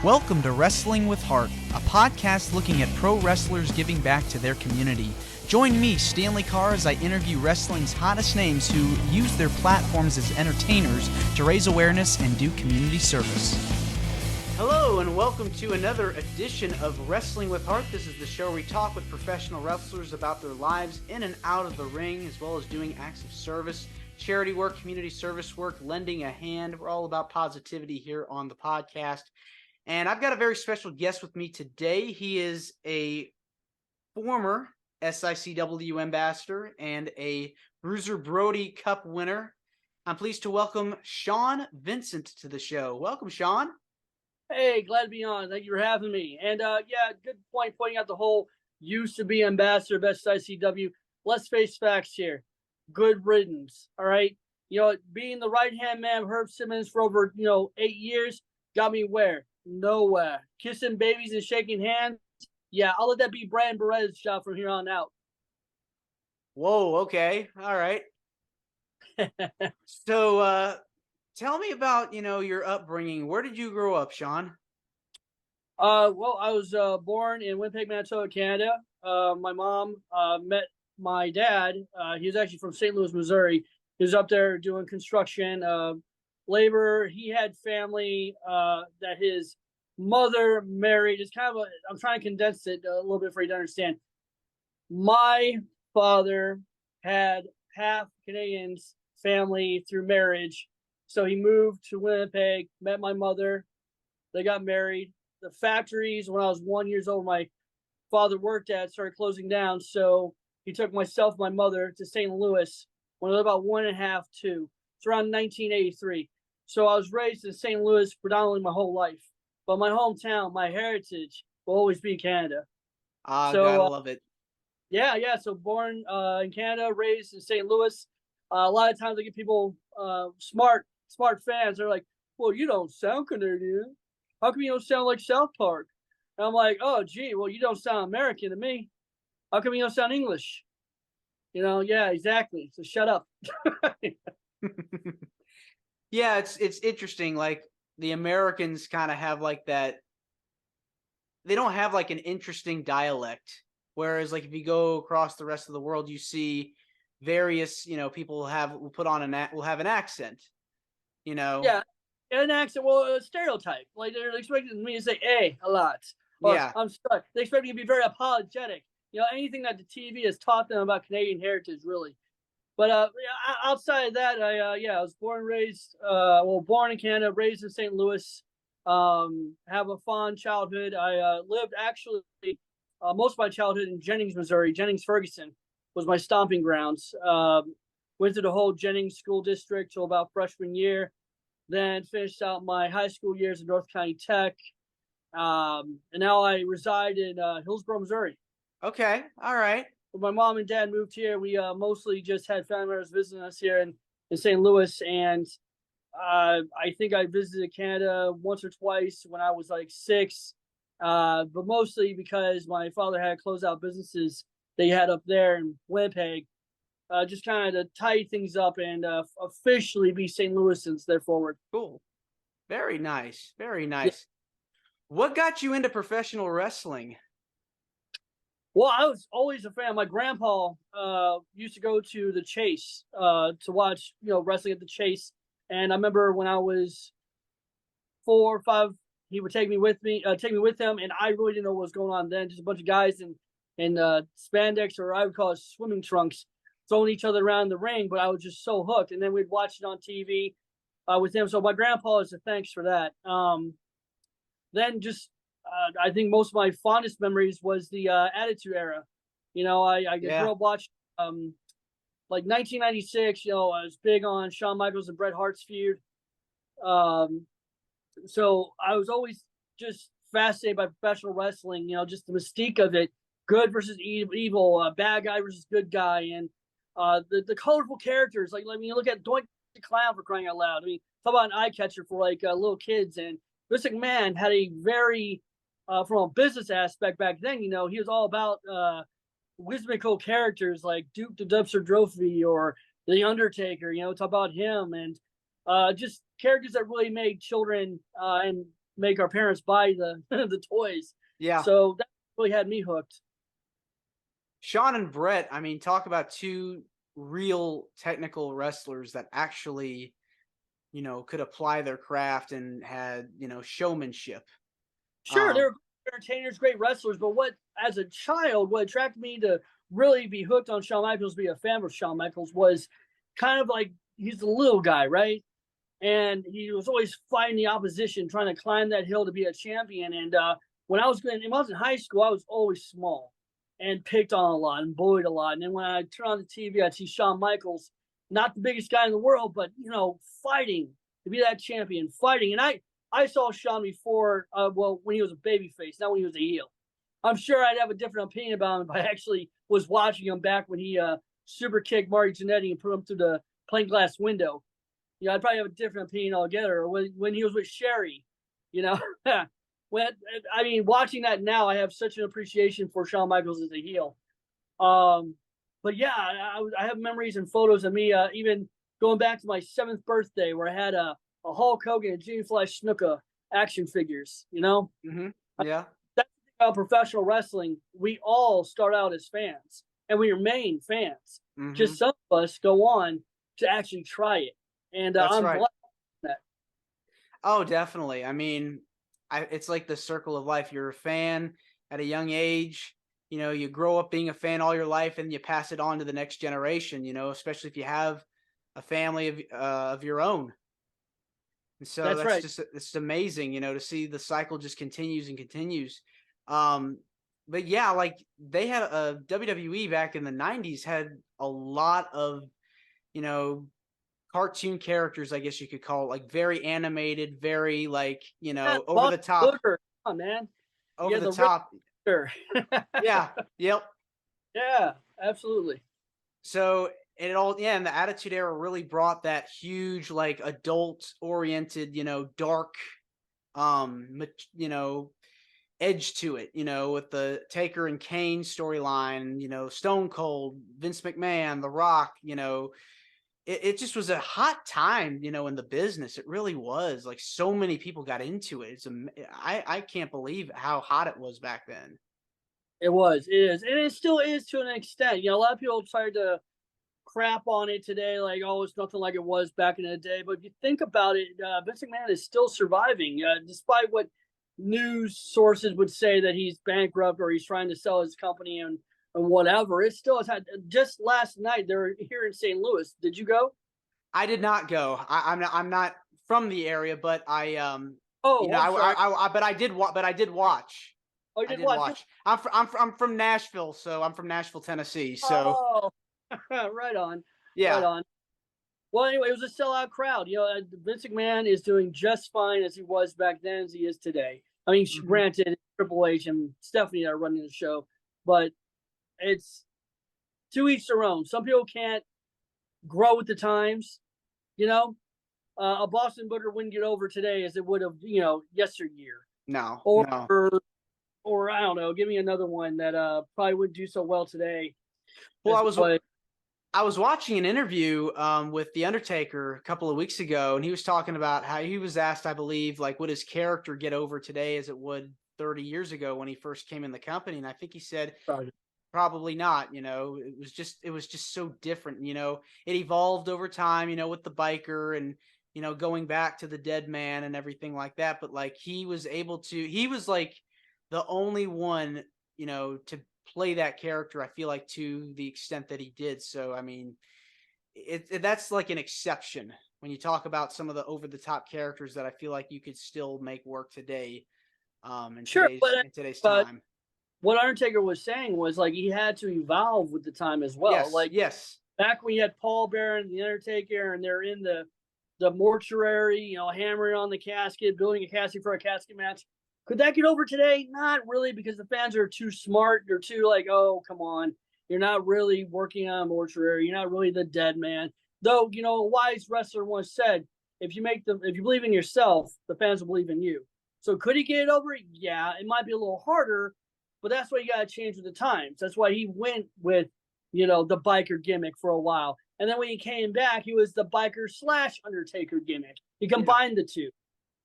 Welcome to Wrestling with Heart, a podcast looking at pro wrestlers giving back to their community. Join me, Stanley Carr, as I interview wrestling's hottest names who use their platforms as entertainers to raise awareness and do community service. Hello, and welcome to another edition of Wrestling with Heart. This is the show where we talk with professional wrestlers about their lives in and out of the ring, as well as doing acts of service, charity work, community service work, lending a hand. We're all about positivity here on the podcast. And I've got a very special guest with me today. He is a former SICW ambassador and a Bruiser Brody Cup winner. I'm pleased to welcome Sean Vincent to the show. Welcome, Sean. Hey, glad to be on. Thank you for having me. And yeah, good point pointing out the whole used to be ambassador of SICW. Let's face facts here. Good riddance. All right. Being the right-hand man of Herb Simmons for over, 8 years got me where? Nowhere. Kissing babies and shaking hands. Yeah, I'll let that be Brandon Beretta's job from here on out. Whoa, okay. All right. So tell me about, your upbringing. Where did you grow up, Sean? Well, I was born in Winnipeg, Manitoba, Canada. My mom met my dad. He was actually from St. Louis, Missouri. He was up there doing construction, labor. He had family that his mother married. It's kind of I'm trying to condense it a little bit for you to understand. My father had half Canadian's family through marriage. So he moved to Winnipeg, met my mother. They got married. The factories, when I was 1 year old, my father worked at, started closing down. So he took myself, my mother, to St. Louis when I was about 1.5, 2. It's around 1983. So I was raised in St. Louis predominantly my whole life. But my hometown, my heritage, will always be Canada. So, gotta love it. Yeah. So born in Canada, raised in St. Louis. A lot of times I get people, smart fans. They're like, well, you don't sound Canadian. How come you don't sound like South Park? And I'm like, oh, gee, well, you don't sound American to me. How come you don't sound English? Yeah, exactly. So shut up. Yeah, it's interesting. Like the Americans kind of have like that. They don't have like an interesting dialect. Whereas like if you go across the rest of the world, you see various, people will have an accent. Yeah, an accent. Well, a stereotype. Like they're expecting me to say "a" a lot. Or, yeah, I'm sorry. They expect me to be very apologetic. Anything that the TV has taught them about Canadian heritage, really. But outside of that, I was born in Canada, raised in St. Louis. Have a fond childhood. I lived actually most of my childhood in Jennings, Missouri. Jennings Ferguson was my stomping grounds. Went through the whole Jennings school district till about freshman year. Then finished out my high school years at North County Tech. And now I reside in Hillsborough, Missouri. Okay. All right. When my mom and dad moved here, we mostly just had family members visiting us here in St. Louis. And I think I visited Canada once or twice when I was like 6. But mostly because my father had closed out businesses they had up there in Winnipeg. Just kind of to tie things up and officially be St. Louisans there forward. Cool. Very nice. Very nice. Yeah. What got you into professional wrestling? Well, I was always a fan. My grandpa used to go to the Chase to watch, wrestling at the Chase. And I remember when I was 4 or 5, he would take me with him, and I really didn't know what was going on then. Just a bunch of guys in spandex, or I would call it swimming trunks, throwing each other around the ring. But I was just so hooked. And then we'd watch it on TV with him. So my grandpa is a thanks for that. Then just. I think most of my fondest memories was the Attitude Era. I grew up watching like 1996. I was big on Shawn Michaels and Bret Hart's feud. So I was always just fascinated by professional wrestling. Just the mystique of it, good versus evil, bad guy versus good guy, and the colorful characters. Like you look at Doink the Clown, for crying out loud. I mean, talk about an eye catcher for like little kids. And Vince McMahon had a very from a business aspect back then, he was all about whimsical characters like Duke the Dumpster Trophy or The Undertaker, talk about him, and just characters that really made children and make our parents buy the the toys. Yeah. So that really had me hooked. Sean and Brett, I mean, talk about two real technical wrestlers that actually, could apply their craft and had, showmanship. Sure, they were great entertainers, great wrestlers, but as a child, what attracted me to really be hooked on Shawn Michaels, be a fan of Shawn Michaels, was kind of like he's the little guy, right? And he was always fighting the opposition, trying to climb that hill to be a champion. And when I was in high school, I was always small and picked on a lot and bullied a lot. And then when I turn on the TV, I'd see Shawn Michaels, not the biggest guy in the world, but fighting to be that champion, fighting. And I saw Shawn before, when he was a babyface, not when he was a heel. I'm sure I'd have a different opinion about him if I actually was watching him back when he super kicked Marty Jannetty and put him through the plate glass window. I'd probably have a different opinion altogether. Or when he was with Sherry, watching that now, I have such an appreciation for Shawn Michaels as a heel. But yeah, I have memories and photos of me even going back to my 7th birthday where I had a Hulk Hogan and Gene Flash Snuka action figures. Mm-hmm. Yeah. That's the thing about professional wrestling. We all start out as fans, and we remain fans. Mm-hmm. Just some of us go on to actually try it. And I'm right. glad that. Oh, definitely. I mean, it's like the circle of life. You're a fan at a young age. You grow up being a fan all your life, and you pass it on to the next generation. Especially if you have a family of your own. And so that's right. It's amazing, to see the cycle just continues and continues. But yeah, like they had a WWE back in the 90s had a lot of, cartoon characters, I guess you could call it, like very animated, very like, over the top. Booger. Come on, man. Over the top. Yeah. Yep. Yeah, absolutely. So and the Attitude Era really brought that huge, like adult oriented, dark, edge to it, with the Taker and Kane storyline, Stone Cold, Vince McMahon, The Rock, it just was a hot time, in the business. It really was. Like so many people got into it. I can't believe how hot it was back then. It is, and it still is to an extent. A lot of people try to crap on it today, like, oh, it's nothing like it was back in the day. But if you think about it, Vince McMahon is still surviving, despite what news sources would say that he's bankrupt or he's trying to sell his company and whatever. It still has had. Just last night, they're here in St. Louis. Did you go? I did not go. I'm not from the area, but I but I did watch. Oh, you did watch? I'm from Nashville, so I'm from Nashville, Tennessee. So right on. Yeah. Right on. Well, anyway, it was a sellout crowd. Vince McMahon is doing just fine as he was back then as he is today. I mean, granted, Triple H and Stephanie are running the show, but it's to each their own. Some people can't grow with the times. A Boston Booker wouldn't get over today as it would have, yesteryear. No. Or I don't know. Give me another one that probably wouldn't do so well today. Well, I was watching an interview with The Undertaker a couple of weeks ago, and he was talking about how he was asked, I believe, like, would his character get over today as it would 30 years ago when he first came in the company? And I think he said probably not. It was just so different. It evolved over time, with the biker and, going back to the dead man and everything like that. But like he was like the only one, to play that character, I feel like, to the extent that he did. So I mean, that's like an exception when you talk about some of the over the top characters that I feel like you could still make work today. In today's time. What Undertaker was saying was like he had to evolve with the time as well. Yes. Back when you had Paul Bearer and the Undertaker, and they're in the mortuary, hammering on the casket, building a casket for a casket match. Could that get over today? Not really, because the fans are too smart. They're too like, oh, come on. You're not really working on a mortuary. You're not really the dead man. Though, a wise wrestler once said, if you believe in yourself, the fans will believe in you. So could he get it over? Yeah, it might be a little harder, but that's why you got to change with the times. That's why he went with, the biker gimmick for a while. And then when he came back, he was the biker / Undertaker gimmick. He combined the two.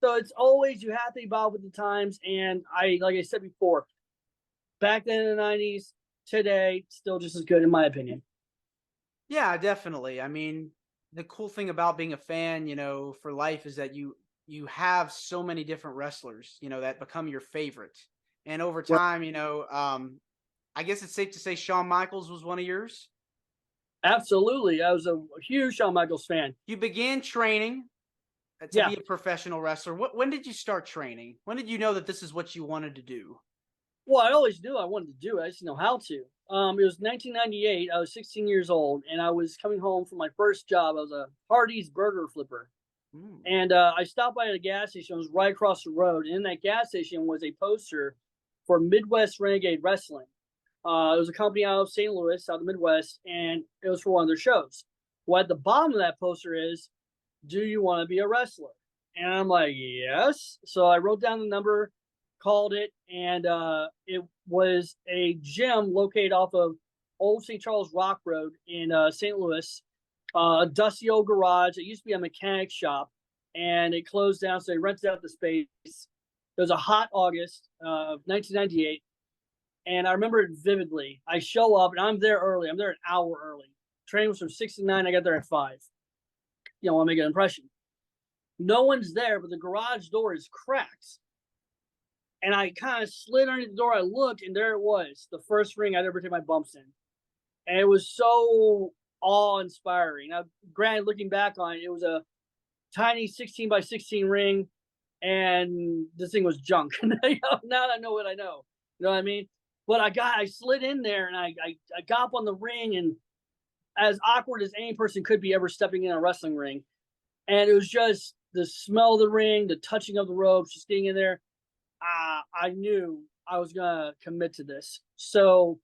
So it's always, you have to evolve with the times. And like I said before, back then in the 90s, today, still just as good in my opinion. Yeah, definitely. I mean, the cool thing about being a fan, for life is that you have so many different wrestlers, that become your favorite. And over Right. time, I guess it's safe to say Shawn Michaels was one of yours. Absolutely. I was a huge Shawn Michaels fan. You began training to Yeah. be a professional wrestler. When did you start training? When did you know that this is what you wanted to do? Well, I always knew I wanted to do it. I just didn't know how to. It was 1998. I was 16 years old, and I was coming home from my first job. I was a Hardee's burger flipper. Mm. And I stopped by at a gas station. It was right across the road. And in that gas station was a poster for Midwest Renegade Wrestling. It was a company out of St. Louis, out of the Midwest, and it was for one of their shows. Well, at the bottom of that poster is, "Do you want to be a wrestler?" And I'm like, "Yes." So I wrote down the number, called it, and it was a gym located off of Old St. Charles Rock Road in St. Louis. A dusty old garage. It used to be a mechanic shop, and it closed down, so they rented out the space. It was a hot August of 1998, and I remember it vividly. I show up, and I'm there early. I'm there an hour early. Training was from 6 to 9. I got there at 5. I want to make an impression. No one's there, but the garage door is cracked. And I kind of slid underneath the door. I looked, and there it was, the first ring I'd ever taken my bumps in. And it was so awe-inspiring. Now, granted, looking back on it, it was a tiny 16 by 16 ring, and this thing was junk. Now I know what I know. You know what I mean? But I slid in there, and I got up on the ring, and as awkward as any person could be ever stepping in a wrestling ring. And it was just the smell of the ring, the touching of the ropes, just getting in there. I knew I was gonna commit to this. So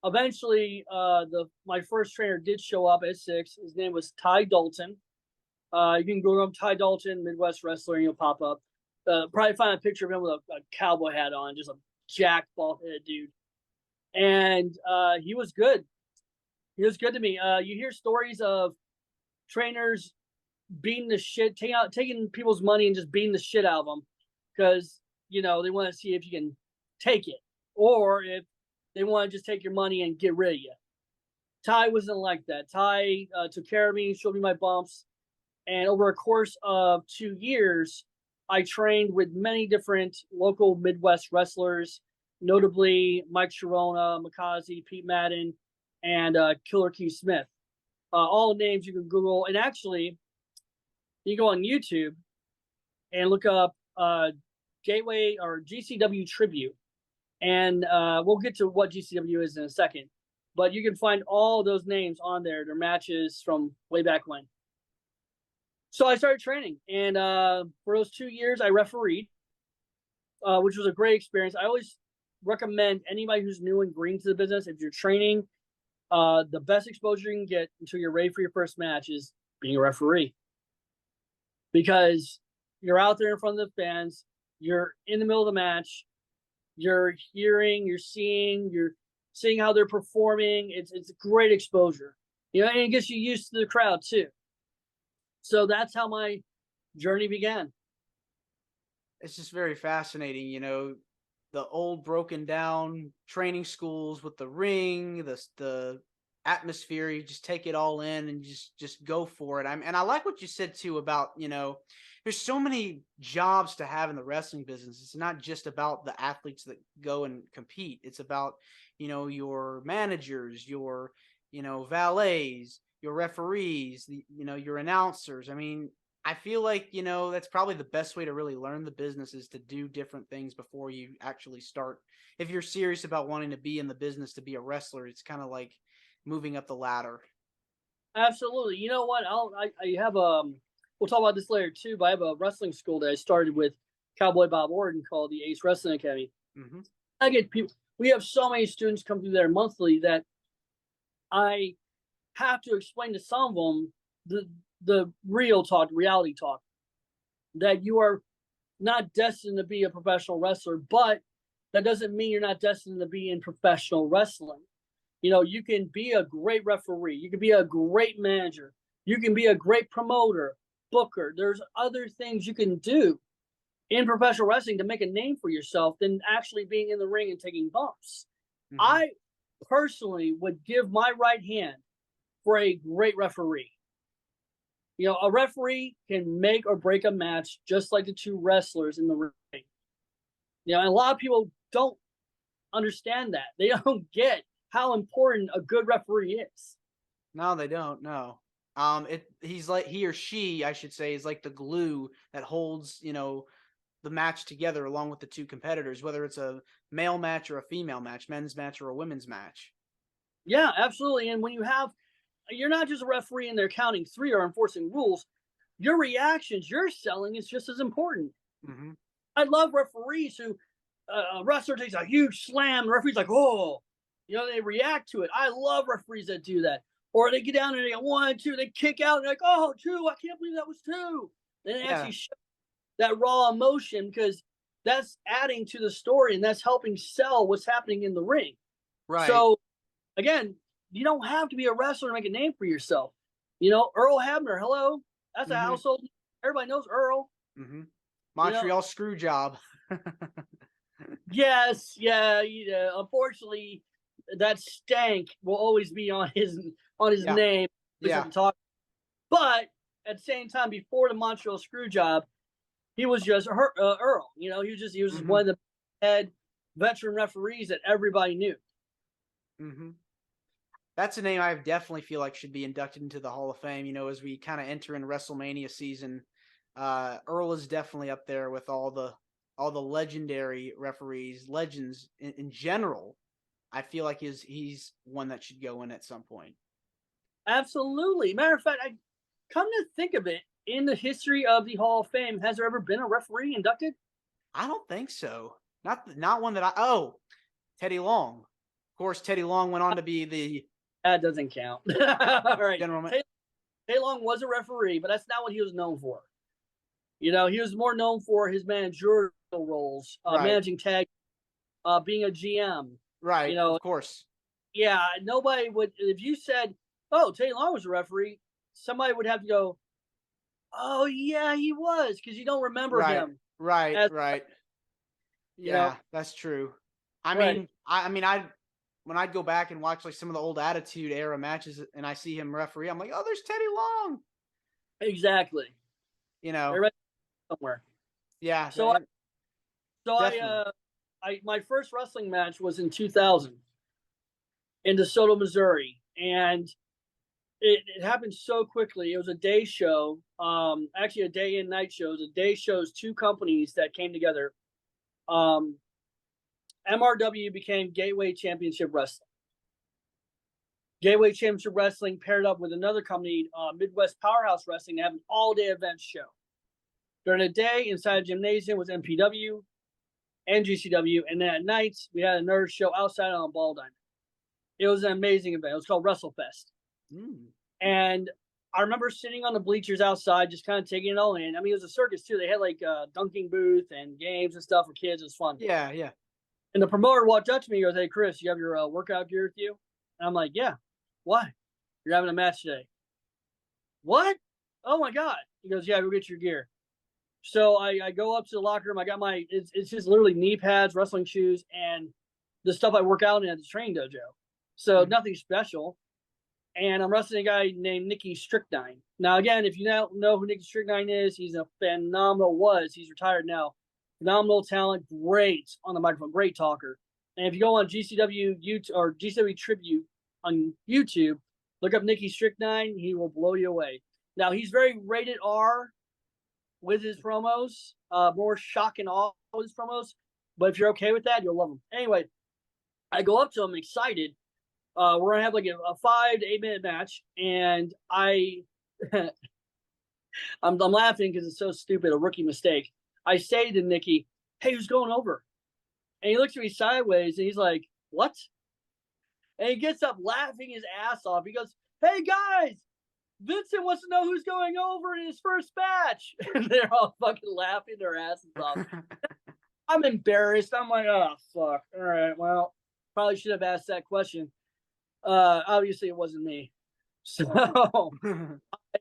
eventually, my first trainer did show up at 6. His name was Ty Dalton. You can Google him, Ty Dalton, Midwest wrestler, and he'll pop up. Probably find a picture of him with a cowboy hat on, just a jacked, bald-headed dude. And he was good. He was good to me. You hear stories of trainers beating the shit, taking people's money and just beating the shit out of them because they want to see if you can take it, or if they want to just take your money and get rid of you. Ty wasn't like that. Ty took care of me, showed me my bumps, and over a course of 2 years, I trained with many different local Midwest wrestlers, notably Mike Sharona, Makazi, Pete Madden, and Killer Keith Smith. All names you can Google, and actually, you go on YouTube and look up Gateway or GCW Tribute, and we'll get to what GCW is in a second. But you can find all those names on there, their matches from way back when. So I started training, and for those 2 years, I refereed, which was a great experience. I always recommend anybody who's new and green to the business, if you're training, the best exposure you can get until you're ready for your first match is being a referee. Because you're out there in front of the fans, you're in the middle of the match, you're hearing, you're seeing how they're performing. It's great exposure. And it gets you used to the crowd too. So that's how my journey began. It's just very fascinating, the old broken down training schools with the ring, the atmosphere. You just take it all in and just go for it. And I like what you said too about, there's so many jobs to have in the wrestling business. It's not just about the athletes that go and compete. It's about, your managers, your, valets, your referees, your announcers. I mean, I feel like, that's probably the best way to really learn the business is to do different things before you actually start. If you're serious about wanting to be in the business to be a wrestler, it's kind of like moving up the ladder. Absolutely. You know what? I have we'll talk about this later too, but I have a wrestling school that I started with Cowboy Bob Orton called the Ace Wrestling Academy. Mm-hmm. I get people, we have so many students come through there monthly that I have to explain to some of them the real talk, reality talk, that you are not destined to be a professional wrestler, but that doesn't mean you're not destined to be in professional wrestling. You can be a great referee. You can be a great manager. You can be a great promoter, booker. There's other things you can do. in professional wrestling to make a name for yourself than actually being in the ring and taking bumps. Mm-hmm. I personally would give my right hand for a great referee. You know, a referee can make or break a match just like the two wrestlers in the ring. You know, and a lot of people don't understand that. They don't get how important a good referee is. No, they don't. No. He's like, he or she, I should say, is like the glue that holds, you know, the match together along with the two competitors, whether it's a male match or a female match, men's match or a women's match. Yeah, absolutely. And when you're not just a referee and they're counting three or enforcing rules, your reactions, your selling is just as important. Mm-hmm. I love referees who, a wrestler takes a huge slam, the referee's like, oh, you know, they react to it. I love referees that do that. Or they get down and they go 1, 2, they kick out and they're like, oh, 2, I can't believe that was 2. Then they actually show that raw emotion because that's adding to the story and that's helping sell what's happening in the ring. Right. So again, you don't have to be a wrestler to make a name for yourself. You know, Earl Hebner, hello. That's a household. Everybody knows Earl. Mm-hmm. Montreal, you know, screw job. Yes, yeah. You know, unfortunately, that stank will always be on his name. Yeah. But at the same time, before the Montreal screw job, he was just Earl. You know, he was just one of the head veteran referees that everybody knew. Mm-hmm. That's a name I definitely feel like should be inducted into the Hall of Fame. You know, as we kind of enter in WrestleMania season, Earl is definitely up there with all the legendary referees, legends in general. I feel like he's one that should go in at some point. Absolutely. Matter of fact, I come to think of it, in the history of the Hall of Fame, has there ever been a referee inducted? I don't think so. Not one that Teddy Long. Of course, Teddy Long went on to be the. That doesn't count. All right. General. Teddy Long was a referee, but that's not what he was known for. You know, he was more known for his managerial roles, managing tag, being a GM. Right. You know, of course. Yeah, nobody would. If you said, "Oh, Teddy Long was a referee," somebody would have to go, "Oh yeah, he was," because you don't remember him. Right. Yeah, that's true. I mean, when I'd go back and watch like some of the old Attitude Era matches, and I see him referee, I'm like, oh, there's Teddy Long. Exactly. You know, somewhere. Yeah. So my first wrestling match was in 2000 in DeSoto, Missouri, and it happened so quickly. It was a day show, actually a day and night show. It was a day shows, two companies that came together. MRW became Gateway Championship Wrestling. Gateway Championship Wrestling paired up with another company, Midwest Powerhouse Wrestling, to have an all-day event show. During the day, inside a gymnasium was MPW and GCW, and then at nights, we had another show outside on a ball diamond. It was an amazing event. It was called WrestleFest. And I remember sitting on the bleachers outside, just kind of taking it all in. I mean, it was a circus, too. They had, like, a dunking booth and games and stuff for kids. It was fun. Yeah. And the promoter walked up to me and goes, "Hey, Chris, you have your workout gear with you?" And I'm like, "Yeah." "Why?" "You're having a match today." "What?" "Oh, my God." He goes, "Yeah, go get your gear." So I go up to the locker room. I got it's just literally knee pads, wrestling shoes, and the stuff I work out in at the training dojo. So nothing special. And I'm wrestling a guy named Nicky Strychnine. Now, again, if you don't know who Nicky Strychnine is, he's a he's retired now. Phenomenal talent, great on the microphone, great talker. And if you go on GCW YouTube or GCW Tribute on YouTube, look up Nicky Strychnine, he will blow you away. Now, he's very rated R with his promos, more shock and awe with his promos. But if you're okay with that, you'll love him. Anyway, I go up to him excited. We're going to have like a 5 to 8 minute match. And I'm laughing because it's so stupid, a rookie mistake. I say to Nicky, "Hey, who's going over?" And he looks at me sideways and he's like, "What?" And he gets up laughing his ass off. He goes, "Hey, guys, Vincent wants to know who's going over in his first match." And they're all fucking laughing their asses off. I'm embarrassed. I'm like, oh, fuck. All right, well, probably should have asked that question. Obviously, it wasn't me. So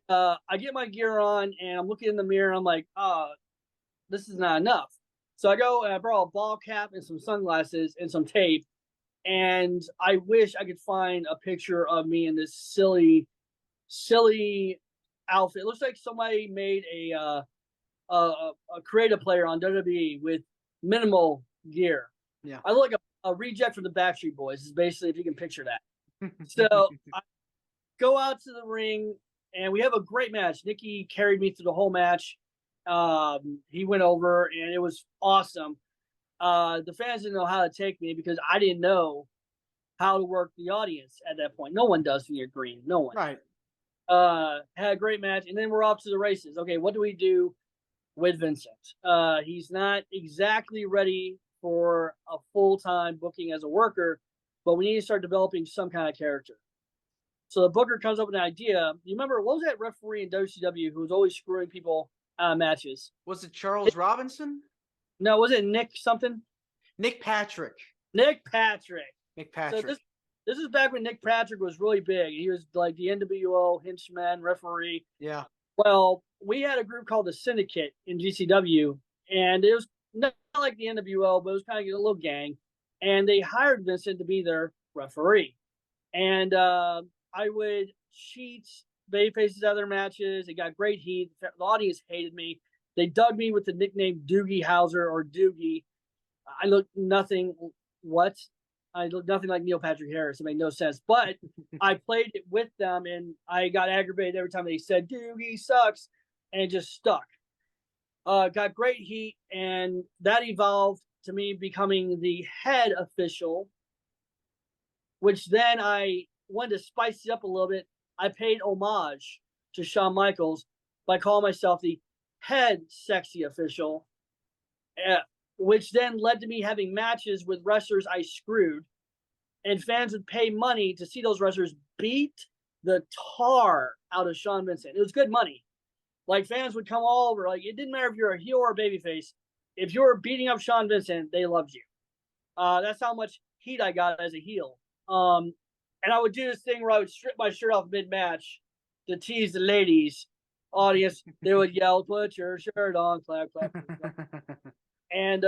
I get my gear on and I'm looking in the mirror. And I'm like, this is not enough. So I go and I brought a ball cap and some sunglasses and some tape. And I wish I could find a picture of me in this silly outfit. It looks like somebody made a creative player on WWE with minimal gear. Yeah. I look like a reject from the Backstreet Boys, is basically, if you can picture that. So I go out to the ring and we have a great match. Nikki carried me through the whole match. He went over and it was awesome. The fans didn't know how to take me because I didn't know how to work the audience at that point. No one does when you're green. No one. Right. Had a great match, and then we're off to the races. Okay, what do we do with Vincent? He's not exactly ready for a full-time booking as a worker, but we need to start developing some kind of character. So the booker comes up with an idea. You remember, what was that referee in WCW who was always screwing people out of matches? Was it Charles Robinson? No, was it Nick something? Nick Patrick. Nick Patrick. Nick Patrick. So this is back when Nick Patrick was really big. He was like the NWO henchman referee. Yeah. Well, we had a group called the Syndicate in GCW, and it was not like the NWO, but it was kind of a little gang. And they hired Vincent to be their referee. And I would cheat babyfaces out of their matches. It got great heat. The audience hated me. They dug me with the nickname Doogie Howser or Doogie. I looked nothing. What? I looked nothing like Neil Patrick Harris. It made no sense. But I played it with them, and I got aggravated every time they said Doogie sucks, and it just stuck. Got great heat, and that evolved to me becoming the head official, which then I wanted to spice it up a little bit. I paid homage to Shawn Michaels by calling myself the head sexy official, which then led to me having matches with wrestlers I screwed, and fans would pay money to see those wrestlers beat the tar out of Sean Vincent. It was good money. Like, fans would come all over. Like, it didn't matter if you're a heel or a babyface. If you were beating up Sean Vincent, they loved you. That's how much heat I got as a heel. And I would do this thing where I would strip my shirt off mid-match to tease the ladies. Audience, they would yell, "Put your shirt on," clap, clap, clap. And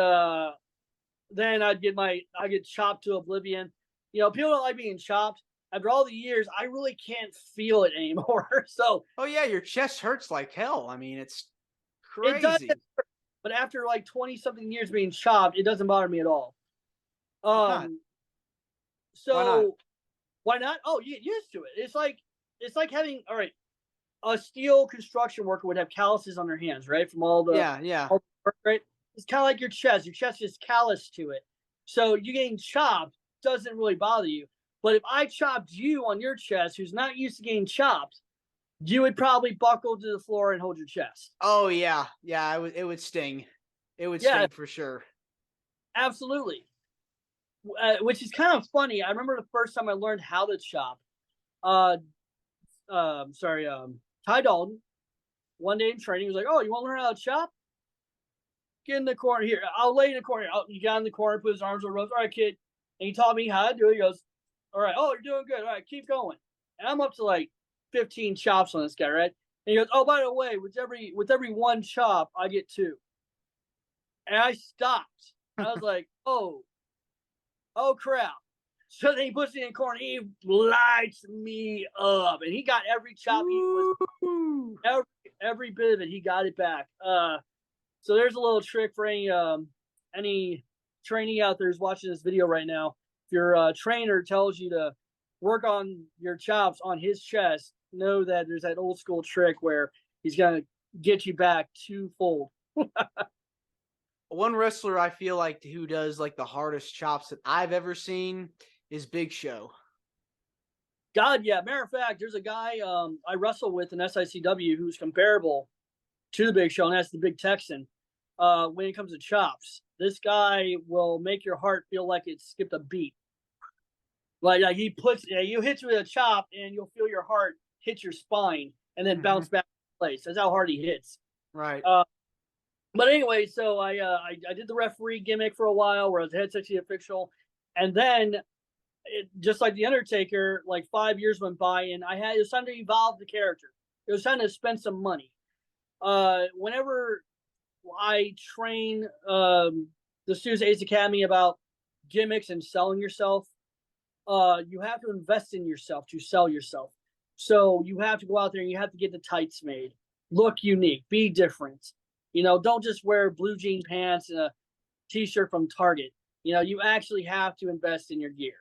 then I'd get chopped to oblivion. You know, people don't like being chopped. After all the years, I really can't feel it anymore. So, oh yeah, your chest hurts like hell. I mean, it's crazy. It does, but after like 20-something years being chopped, it doesn't bother me at all. So why not? Oh, you get used to it. It's like having, all right, a steel construction worker would have calluses on their hands, right? From all the all the work, right? It's kind of like your chest. Your chest is callous to it. So you getting chopped doesn't really bother you. But if I chopped you on your chest, who's not used to getting chopped, you would probably buckle to the floor and hold your chest. Oh yeah, yeah. It would sting. It would sting for sure. Absolutely. Which is kind of funny. I remember the first time I learned how to chop. Ty Dalton, one day in training, was like, "Oh, you want to learn how to chop? Get in the corner here. I'll lay in the corner." He got in the corner, put his arms on the ropes. "All right, kid." And he taught me how to do it. He goes, "All right, oh, you're doing good. All right, keep going." And I'm up to like 15 chops on this guy, right? And he goes, "Oh, by the way, with every one chop, I get 2." And I stopped. I was like, oh crap. So then he puts me in the corner. He lights me up, and he got every chop. He was every bit of it. He got it back. So there's a little trick for any trainee out there who's watching this video right now. If your trainer tells you to work on your chops on his chest, know that there's that old school trick where he's gonna get you back twofold. One wrestler I feel like who does like the hardest chops that I've ever seen is Big Show. God, yeah. Matter of fact, there's a guy I wrestle with in SICW who's comparable to the Big Show, and that's the Big Texan. When it comes to chops, this guy will make your heart feel like it skipped a beat. Like he puts, you hit you with a chop, and you'll feel your heart hit your spine and then bounce back in place. That's how hard he hits. Right. But anyway, so I did the referee gimmick for a while, where I was head sexy official, and then just like the Undertaker, like 5 years went by, and it was time to evolve the character. It was time to spend some money. Whenever I train the students at Ace Academy about gimmicks and selling yourself. You have to invest in yourself to sell yourself. So you have to go out there and you have to get the tights made, look unique, be different. Don't just wear blue jean pants and a t-shirt from Target. You actually have to invest in your gear.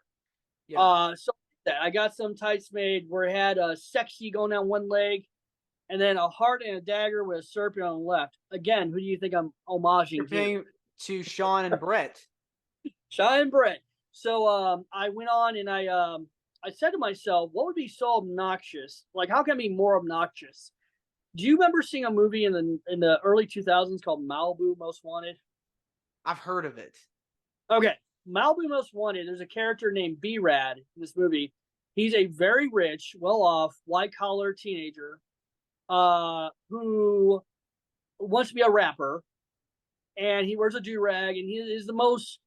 Yeah. So that I got some tights made where it had a sexy going down one leg, and then a heart and a dagger with a serpent on the left. Again, who do you think I'm homaging You're to? paying to Sean and Brett. Sean and Brett. So I went on and I said to myself, what would be so obnoxious? Like, how can I be more obnoxious? Do you remember seeing a movie in the early 2000s called Malibu Most Wanted? I've heard of it. Okay, Malibu Most Wanted. There's a character named B-Rad in this movie. He's a very rich, well-off, white-collar teenager who wants to be a rapper, and he wears a do-rag, and he is the most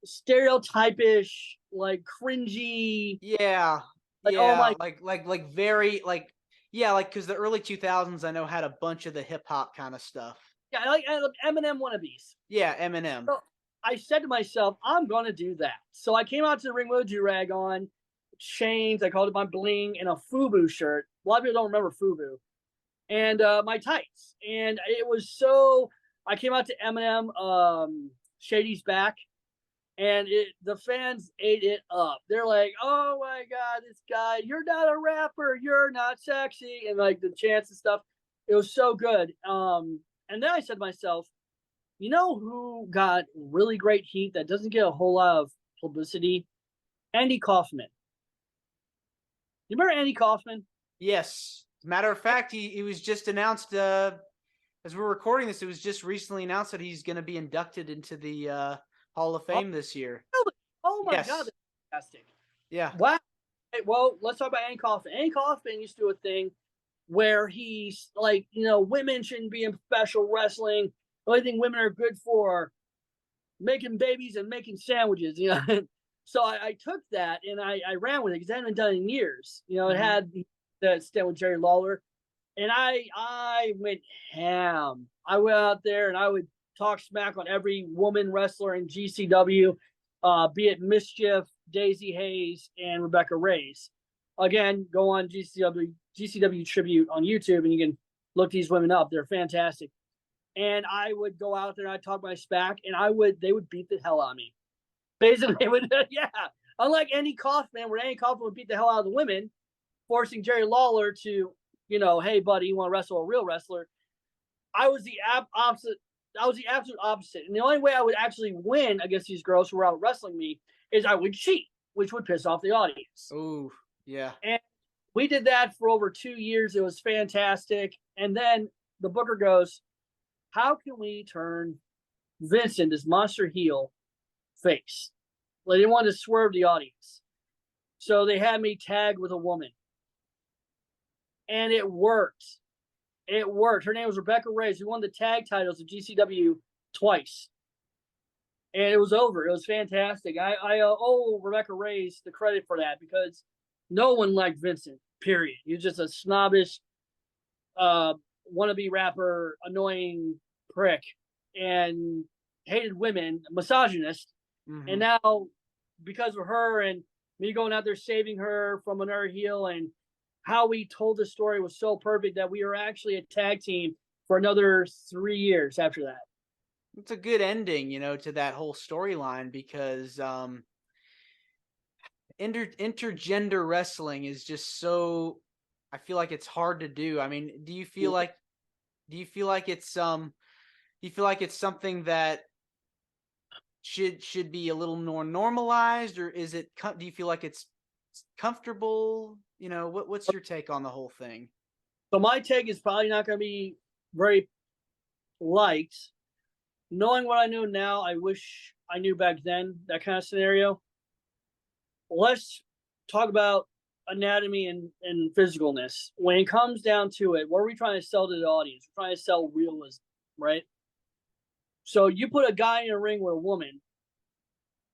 stereotypish, like cringy. Yeah. Like, oh Yeah, my, like very like yeah, like cuz the early 2000s I know had a bunch of the hip hop kind of stuff. yeah, like Eminem wannabes. Yeah, Eminem. So I said to myself, I'm gonna do that. So I came out to the ring with a do-rag on, chains. I called it my bling, and a FUBU shirt. A lot of people don't remember FUBU, and my tights. And it was so. I came out to Eminem, Shady's Back, and the fans ate it up. They're like, "Oh my god, this guy! You're not a rapper. You're not sexy," and like the chants and stuff. It was so good. And then I said to myself, you know who got really great heat that doesn't get a whole lot of publicity? Andy Kaufman. You remember Andy Kaufman? Yes. As a matter of fact, he was just announced as we're recording this, it was just recently announced that he's going to be inducted into the Hall of Oh, Fame this year. really? Oh my Yes. god, that's fantastic! Yeah. Wow. Hey, well, let's talk about Andy Kaufman. Andy Kaufman used to do a thing where he's like, women shouldn't be in professional wrestling. The only thing women are good for are making babies and making sandwiches. So I took that and I ran with it because I hadn't been done in years. It had the stint with Jerry Lawler, and I went ham. I went out there and I would talk smack on every woman wrestler in GCW, be it Mischief, Daisy Hayes, and Rebecca Reyes. Again, go on GCW Tribute on YouTube and you can look these women up. They're fantastic. And I would go out there and I'd talk my smack, and they would beat the hell out of me. Basically, they would, yeah. Unlike Andy Kaufman, where Andy Kaufman would beat the hell out of the women, forcing Jerry Lawler to, hey buddy, you want to wrestle a real wrestler? I was the opposite. I was the absolute opposite. And the only way I would actually win against these girls who were out wrestling me is I would cheat, which would piss off the audience. Oh, yeah. And we did that for over 2 years. It was fantastic. And then the booker goes, how can we turn Vincent, this monster heel, face? Well, they didn't want to swerve the audience. So they had me tag with a woman. And it worked. It worked. Her name was Rebecca Reyes, who won the tag titles of GCW twice. And it was over. It was fantastic. I owe Rebecca Reyes the credit for that because no one liked Vincent, period. He was just a snobbish, wannabe rapper, annoying prick, and hated women, misogynist. And now, because of her and me going out there saving her from another heel, and how we told the story was so perfect that we were actually a tag team for another 3 years after that. It's a good ending, to that whole storyline because intergender wrestling is just so. I feel like it's hard to do. I mean, do you feel like it's something that should be a little more normalized, or is it? Do you feel like it's comfortable? What's your take on the whole thing? So my take is probably not going to be very liked. Knowing what I know now, I wish I knew back then, that kind of scenario. Let's talk about anatomy and physicalness. When it comes down to it, what are we trying to sell to the audience? We're trying to sell realism, right? So you put a guy in a ring with a woman,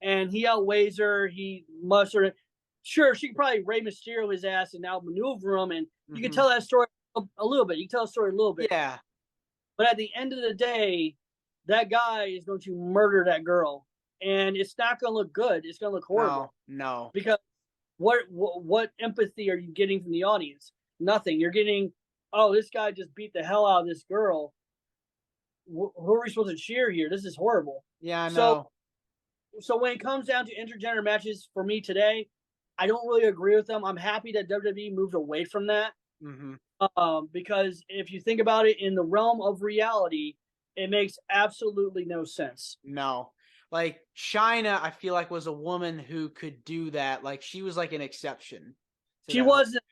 and he outweighs her, he musters. Sure, she can probably Rey Mysterio his ass and out maneuver him, and you can tell that story a little bit. You can tell the story a little bit. Yeah. But at the end of the day, that guy is going to murder that girl, and it's not going to look good. It's going to look horrible. No. Because what empathy are you getting from the audience? Nothing. You're getting, oh, this guy just beat the hell out of this girl. Who are we supposed to cheer here? This is horrible. Yeah, I know. So when it comes down to intergender matches for me today, I don't really agree with them. I'm happy that WWE moved away from that. Because if you think about it in the realm of reality, it makes absolutely no sense. No. Like China, I feel like was a woman who could do that. Like she was like an exception. She wasn't,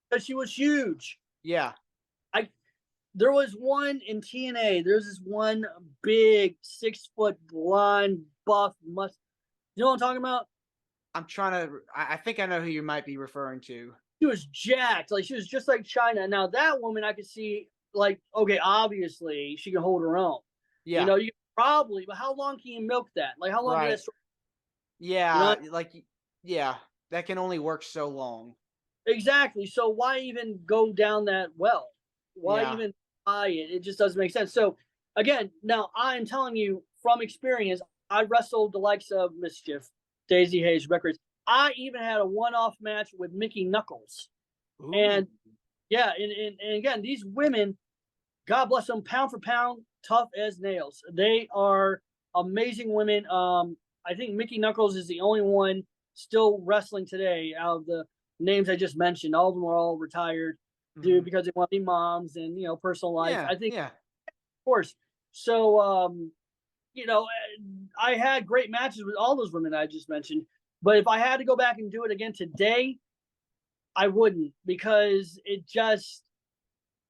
but she was huge. Yeah. There was one in TNA. There's this one big 6-foot blonde buff must. You know what I'm talking about? I'm trying to. I think I know who you might be referring to. She was jacked. Like she was just like China. Now that woman, I could see. Like, okay, obviously she can hold her own. Yeah. You know, you probably. But how long can you milk that? Like, how long? Right. Can that yeah. You know? Like, yeah. That can only work so long. Exactly. So why even go down that well? Why even buy it? It just doesn't make sense. So again, now I'm telling you from experience, I wrestled the likes of Mischief, Daisy Hayes, Records. I even had a one-off match with Mickey Knuckles. Ooh. And yeah, and again, these women, God bless them, pound for pound, tough as nails. They are amazing women. I think Mickey Knuckles is the only one still wrestling today out of the names I just mentioned. All of them are all retired, dude, because they want to be moms and, you know, personal life. Yeah, I think, of course. So, you know, I had great matches with all those women I just mentioned. But if I had to go back and do it again today, I wouldn't, because it just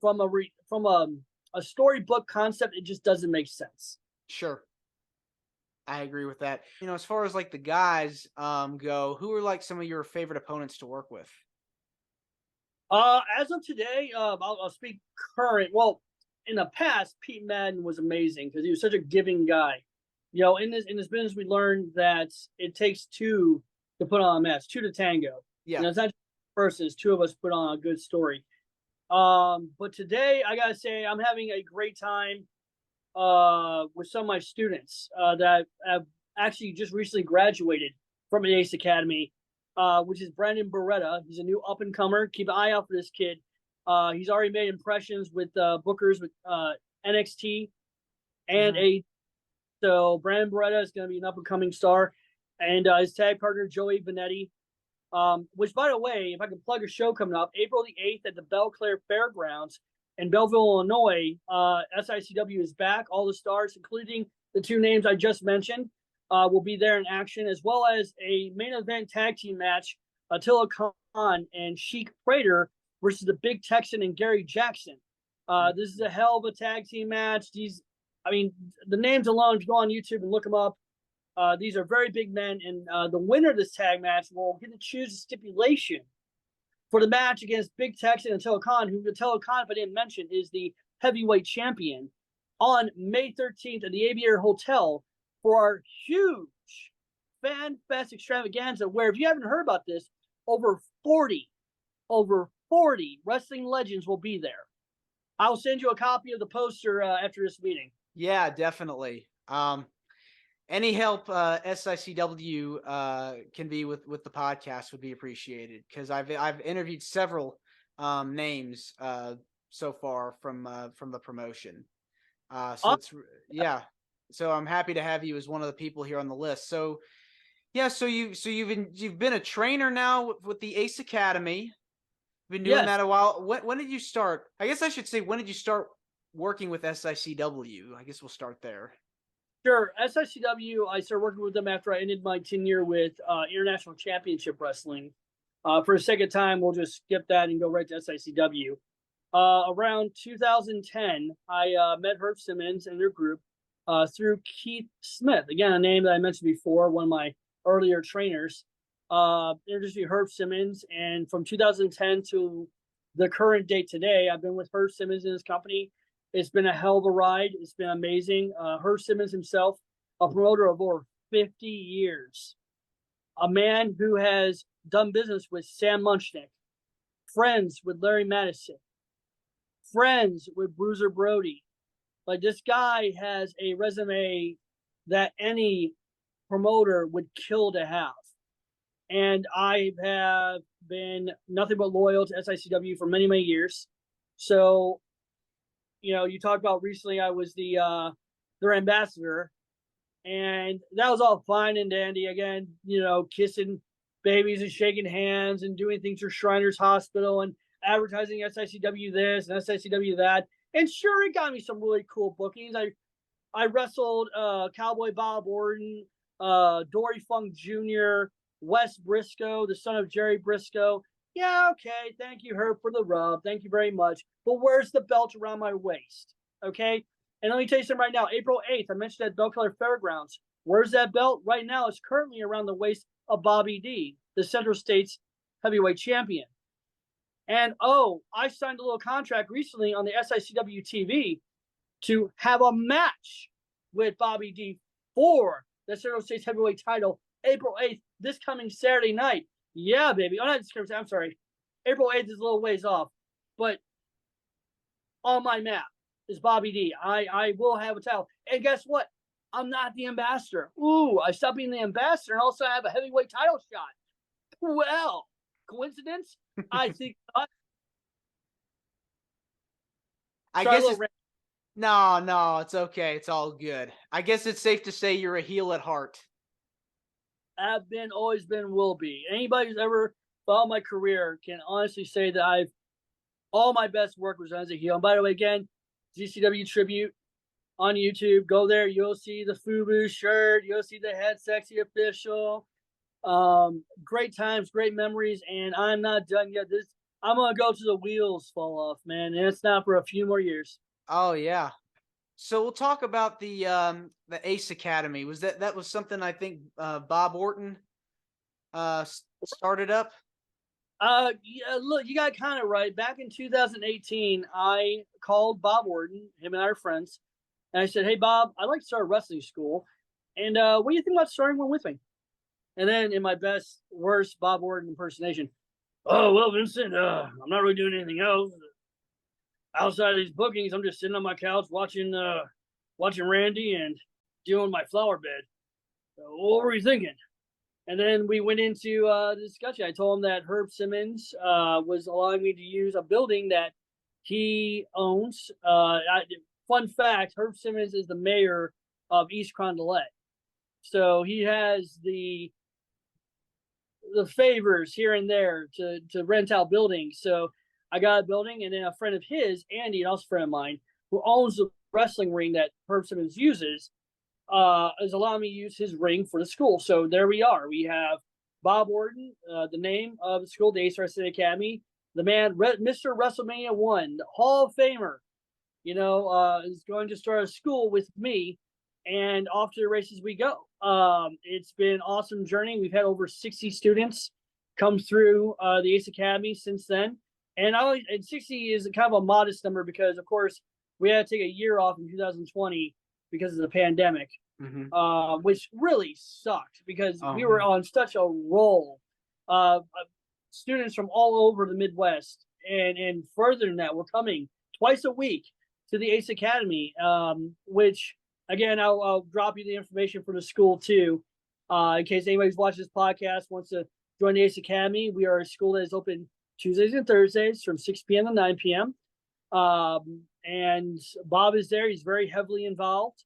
from a storybook concept, it just doesn't make sense. Sure. I agree with that. You know, as far as like the guys go, who are like some of your favorite opponents to work with? As of today, I'll speak current. Well, in the past, Pete Madden was amazing because he was such a giving guy. You know, in this business, we learned that it takes two to put on a match, two to tango. Yeah, you know, it's not just one person; it's two of us put on a good story. But today, I gotta say, I'm having a great time with some of my students that have actually just recently graduated from the Ace Academy, which is Brandon Beretta. He's a new up and comer. Keep an eye out for this kid. He's already made impressions with bookers with NXT and so Brandon Beretta is going to be an up and coming star, and his tag partner Joey Benetti. Which, by the way, if I can plug a show coming up, April the 8th at the Belle Claire Fairgrounds in Belleville, Illinois, SICW is back. All the stars, including the two names I just mentioned, will be there in action, as well as a main event tag team match, Attila Khan and Sheik Prater versus the Big Texan and Gary Jackson. This is a hell of a tag team match. The names alone, if you go on YouTube and look them up, these are very big men, and the winner of this tag match will get to choose a stipulation for the match against Big Texan and Attila Khan, who Attila Khan, if I didn't mention, is the heavyweight champion, on May 13th at the Aviator Hotel for our huge Fan Fest extravaganza, where, if you haven't heard about this, over 40 wrestling legends will be there. I'll send you a copy of the poster after this meeting. Yeah, definitely. Any help SICW can be with the podcast would be appreciated, because I've interviewed several names so far from the promotion. So I'm happy to have you as one of the people here on the list. So yeah, so you've been a trainer now with the Ace Academy. You've been doing that a while. When did you start? I guess I should say, when did you start working with SICW? I guess we'll start there. Sure. SICW, I started working with them after I ended my tenure with International Championship Wrestling. For the sake of time, we'll just skip that and go right to SICW. Around 2010, I met Herb Simmons and their group through Keith Smith. Again, a name that I mentioned before, one of my earlier trainers. Introduced me to Herb Simmons, and from 2010 to the current date today, I've been with Herb Simmons and his company. It's been a hell of a ride. It's been amazing. Herb Simmons himself, a promoter of over 50 years, a man who has done business with Sam Munchnick, friends with Larry Madison, friends with Bruiser Brody, Like, this guy has a resume that any promoter would kill to have. And I have been nothing but loyal to SICW for many, many years. So, you talked about recently I was their ambassador, and that was all fine and dandy. Again, kissing babies and shaking hands and doing things for Shriners Hospital and advertising SICW this and SICW that. And sure, it got me some really cool bookings. I wrestled Cowboy Bob Orton, Dory Funk Jr., Wes Briscoe, the son of Jerry Briscoe. Yeah, okay. Thank you, Herb, for the rub. Thank you very much. But where's the belt around my waist? Okay. And let me tell you something right now. April 8th, I mentioned at Bell Color Fairgrounds. Where's that belt? Right now, it's currently around the waist of Bobby D, the Central States heavyweight champion. And I signed a little contract recently on the SICW TV to have a match with Bobby D for the Central States heavyweight title April 8th, this coming Saturday night. Yeah, baby. Oh, not this, I'm sorry. April 8th is a little ways off. But on my map is Bobby D. I will have a title. And guess what? I'm not the ambassador. Ooh, I stopped being the ambassador and also have a heavyweight title shot. Well, coincidence? I think not. I guess it's, no, it's okay. It's all good. I guess it's safe to say you're a heel at heart. I've always been, will be. Anybody who's ever followed my career can honestly say that all my best work was done as a heel. And by the way, again, GCW tribute on YouTube. Go there. You'll see the FUBU shirt. You'll see the Head Sexy official. Great times, great memories. And I'm not done yet. I'm going to go to the wheels fall off, man. And it's not for a few more years. Oh, yeah. So we'll talk about the Ace Academy. That was something I think Bob Orton started up? Yeah, look, you got kind of right. Back in 2018, I called Bob Orton, him and I are friends, and I said, "Hey, Bob, I'd like to start a wrestling school, and what do you think about starting one with me?" And then, in my best, worst Bob Orton impersonation, "Oh, well, Vincent, I'm not really doing anything else outside of these bookings. I'm just sitting on my couch watching Randy and doing my flower bed. So what were you thinking?" And then we went into the discussion. I told him that Herb Simmons was allowing me to use a building that he owns. Fun fact, Herb Simmons is the mayor of East Carondelet. So he has the favors here and there to rent out buildings. So I got a building, and then a friend of his, Andy, and also a friend of mine, who owns the wrestling ring that Herb Simmons uses, is allowing me to use his ring for the school. So there we are. We have Bob Orton, the name of the school, the Ace Wrestling Academy, the man, Mr. WrestleMania 1, the Hall of Famer, is going to start a school with me, and off to the races we go. It's been an awesome journey. We've had over 60 students come through the Ace Academy since then. And 60 is kind of a modest number because, of course, we had to take a year off in 2020 because of the pandemic, which really sucked because we were on such a roll. Students from all over the Midwest and further than that were coming twice a week to the Ace Academy, which, again, I'll drop you the information for the school too, in case anybody's watching this podcast wants to join the Ace Academy. We are a school that is open Tuesdays and Thursdays from 6 p.m. to 9 p.m. And Bob is there. He's very heavily involved.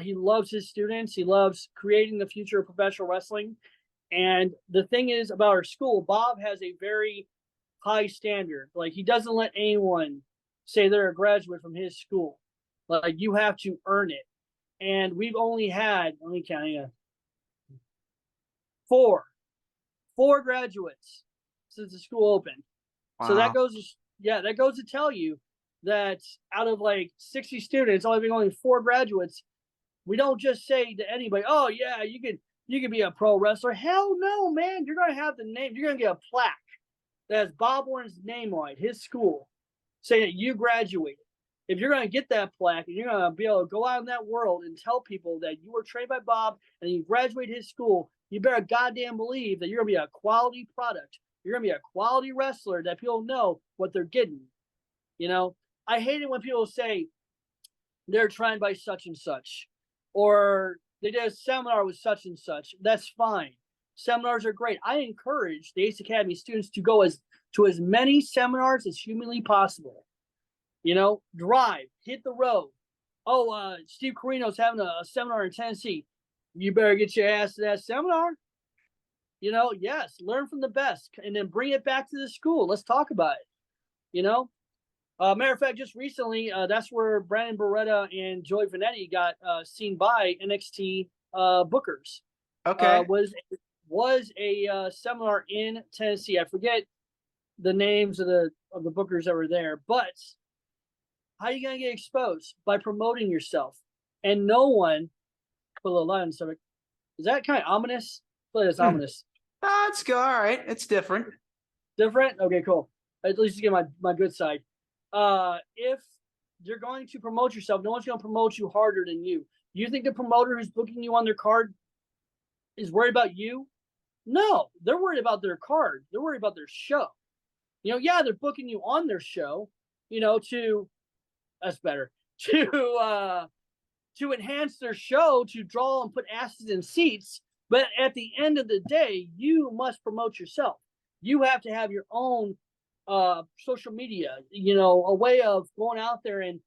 He loves his students. He loves creating the future of professional wrestling. And the thing is about our school, Bob has a very high standard. Like, he doesn't let anyone say they're a graduate from his school. Like, you have to earn it. And we've only had, let me count here, four graduates since the school opened. Wow. So that goes to tell you that out of like 60 students, only 4 graduates. We don't just say to anybody, "Oh yeah, you could be a pro wrestler." Hell no, man. You're gonna have the name. You're gonna get a plaque that has Bob Orton's name on it, his school, saying that you graduated. If you're gonna get that plaque and you're gonna be able to go out in that world and tell people that you were trained by Bob and you graduated his school, you better goddamn believe that you're gonna be a quality product. You're gonna be a quality wrestler that people know what they're getting. I hate it when people say, they're trained by such and such, or they did a seminar with such and such. That's fine. Seminars are great. I encourage the Ace Academy students to go to as many seminars as humanly possible. Drive, hit the road. Oh, Steve Carino's having a seminar in Tennessee. You better get your ass to that seminar. Yes, learn from the best and then bring it back to the school. Let's talk about it. Matter of fact, just recently, that's where Brandon Beretta and Joey Vanetti got seen by NXT bookers. Okay. Was a seminar in Tennessee. I forget the names of the bookers that were there, but how are you gonna get exposed? By promoting yourself. And no one put a little light on the subject. Is that kind of ominous? I feel like it's ominous. It's good. All right. It's different. Different? Okay, cool. At least you get my good side. If you're going to promote yourself, no one's going to promote you harder than you. You think the promoter who's booking you on their card is worried about you? No, they're worried about their card. They're worried about their show. Yeah, they're booking you on their show, that's better, to enhance their show, to draw and put asses in seats. But at the end of the day, you must promote yourself. You have to have your own social media, a way of going out there and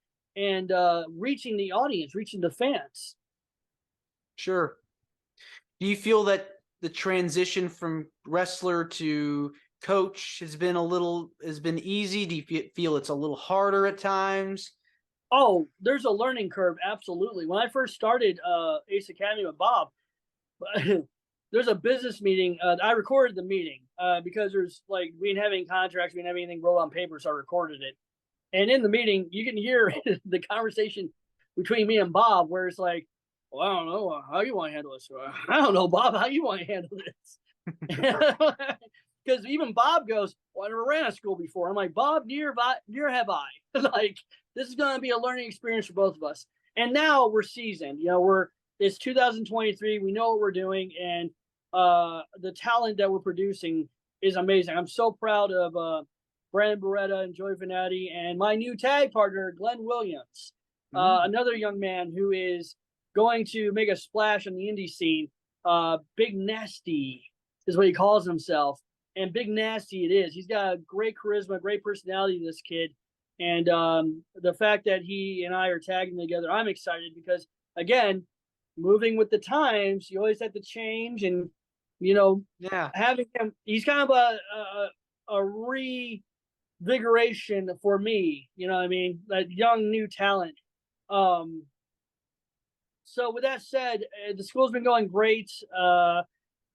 reaching the audience, reaching the fans. Sure. Do you feel that the transition from wrestler to coach has been easy? Do you feel it's a little harder at times? Oh, there's a learning curve. Absolutely. When I first started Ace Academy with Bob, there's a business meeting. I recorded the meeting because we didn't have any contracts. We didn't have anything rolled on paper, so I recorded it. And in the meeting, you can hear the conversation between me and Bob where it's like, well, I don't know how you want to handle this. I don't know, Bob, how you want to handle this. Because even Bob goes, well, I never ran a school before. I'm like, Bob, near have I. Like, this is going to be a learning experience for both of us. And now we're seasoned. It's 2023. We know what we're doing, and the talent that we're producing is amazing. I'm so proud of Brandon Beretta and Joey Vanetti and my new tag partner, Glenn Williams, another young man who is going to make a splash on the indie scene. Big Nasty is what he calls himself, and Big Nasty it is. He's got a great charisma, great personality, this kid. And the fact that he and I are tagging together, I'm excited because, again, moving with the times, you always have to change. And, having him, he's kind of a revigoration for me, that young new talent. So with that said, the school's been going great.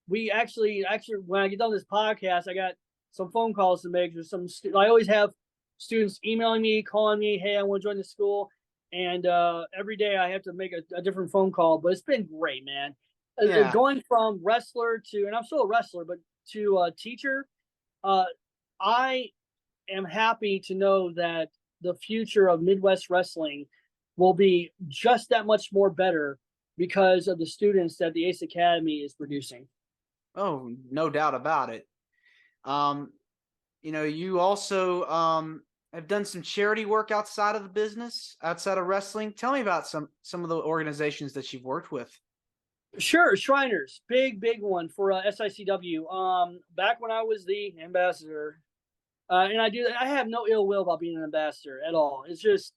We actually, when I get done this podcast, I got some phone calls to make. There's I always have students emailing me, calling me, hey, I want to join the school. And every day I have to make a different phone call, but it's been great, man. Yeah. Going from wrestler to, and I'm still a wrestler, but to a teacher, I am happy to know that the future of Midwest wrestling will be just that much more better because of the students that the Ace Academy is producing. Oh, no doubt about it. You also have done some charity work outside of the business, outside of wrestling. Tell me about some of the organizations that you've worked with. Sure. Shriners, big one for SICW. Back when I was the ambassador, and I have no ill will about being an ambassador at all. It's just,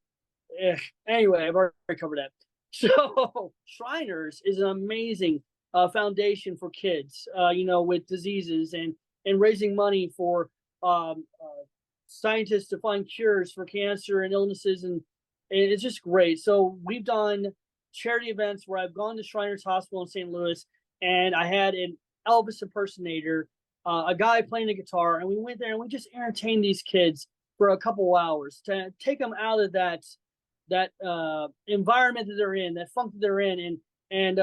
anyway, I've already covered that. So Shriners is an amazing foundation for kids, with diseases and raising money for scientists to find cures for cancer and illnesses, and it's just great. So we've done charity events where I've gone to Shriners Hospital in St. Louis, and I had an Elvis impersonator, a guy playing the guitar, and we went there and we just entertained these kids for a couple hours to take them out of that environment that they're in, that funk that they're in, and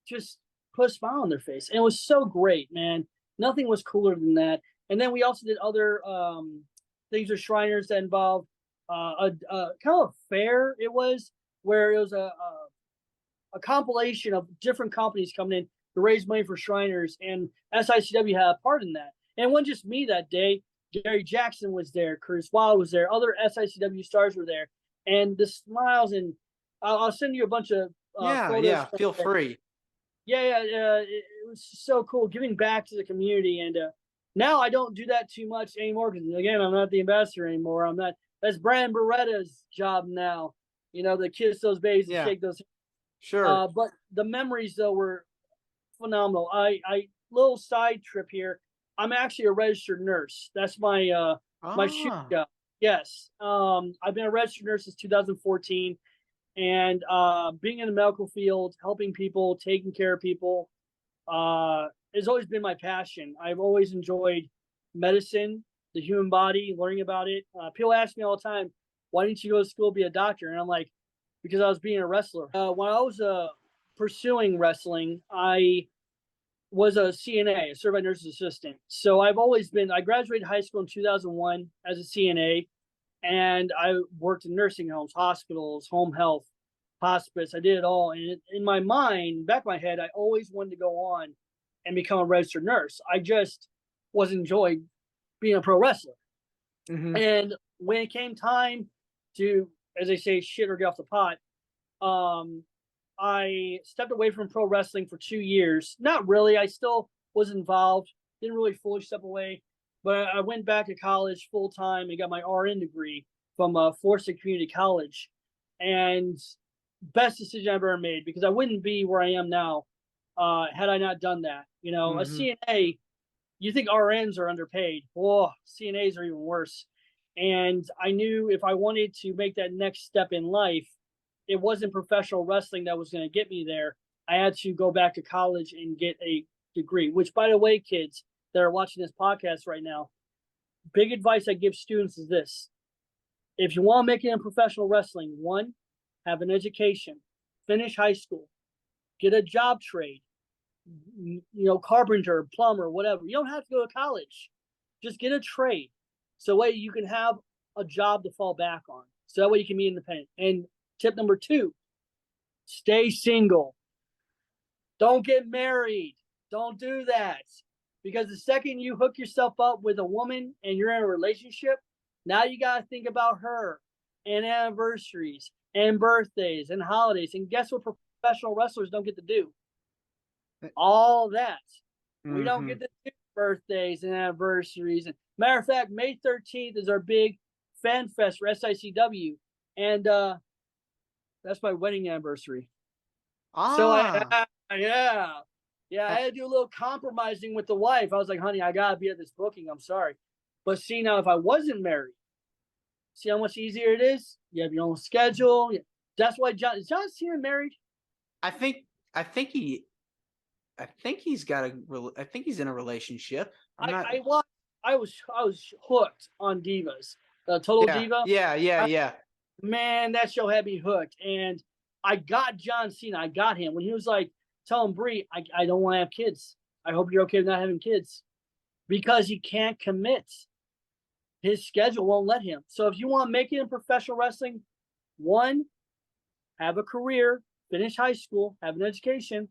just put a smile on their face. And it was so great, man. Nothing was cooler than that. And then we also did other things with Shriners that involved a kind of a fair. It was where it was a compilation of different companies coming in to raise money for Shriners, and SICW had a part in that. And it wasn't just me that day. Gary Jackson was there. Curtis Wild was there. Other SICW stars were there. and the smiles, and I'll send you a bunch of Yeah, photos. yeah. Feel free. Yeah. It was so cool giving back to the community, and now I don't do that too much anymore because again, I'm not the ambassador anymore. I'm not. That's Brandon Beretta's job now. You know, to kiss those babies and Yeah, shake those. sure. But the memories though were phenomenal. I little side trip here. I'm actually a registered nurse. That's my shoe Ah, job. Yes. I've been a registered nurse since 2014, and being in the medical field, helping people, taking care of people, has always been my passion. I've always enjoyed medicine, the human body, learning about it. People ask me all the time, "Why didn't you go to school to be a doctor?" And I'm like, "Because I was being a wrestler." When I was pursuing wrestling, I was a CNA, a certified nurse's assistant. So I've always been. I graduated high school in 2001 as a CNA, and I worked in nursing homes, hospitals, home health, hospice. I did it all. And in my mind, back of my head, I always wanted to go on and become a registered nurse. I just was enjoying being a pro wrestler. mm-hmm. And when it came time to, as they say, shit or get off the pot, um, I stepped away from pro wrestling for 2 years. Not really. I still was involved. Didn't really fully step away, but I went back to college full time and got my RN degree from Florida State Community College, and best decision I've ever made because I wouldn't be where I am now had I not done that. You know, a Mm-hmm. CNA, you think RNs are underpaid? Oh, CNAs are even worse. And I knew if I wanted to make that next step in life, it wasn't professional wrestling that was going to get me there. I had to go back to college and get a degree, which, by the way, kids that are watching this podcast right now, big advice I give students is this. If you want to make it in professional wrestling, one, have an education, finish high school, get a job trade, carpenter, plumber, whatever. You don't have to go to college. Just get a trade. So that way you can have a job to fall back on. So that way you can be independent. And tip number 2, stay single. Don't get married. Don't do that. Because the second you hook yourself up with a woman and you're in a relationship, now you got to think about her and anniversaries and birthdays and holidays. And guess what professional wrestlers don't get to do? All that. We don't get to do birthdays and anniversaries. And matter of fact, May 13th is our big fan fest for SICW. And that's my wedding anniversary. So I had to do a little compromising with the wife. I was like, honey, I gotta be at this booking. I'm sorry. But see, now if I wasn't married, see how much easier it is? You have your own schedule. That's why is John Cena married? I think he's in a relationship. I was hooked on Divas. Total Diva. Yeah. Man, that show had me hooked. And I got John Cena. I got him when he was like, telling Brie, I don't want to have kids. I hope you're okay with not having kids. Because he can't commit. His schedule won't let him. So if you want to make it in professional wrestling, one, have a career, finish high school, have an education,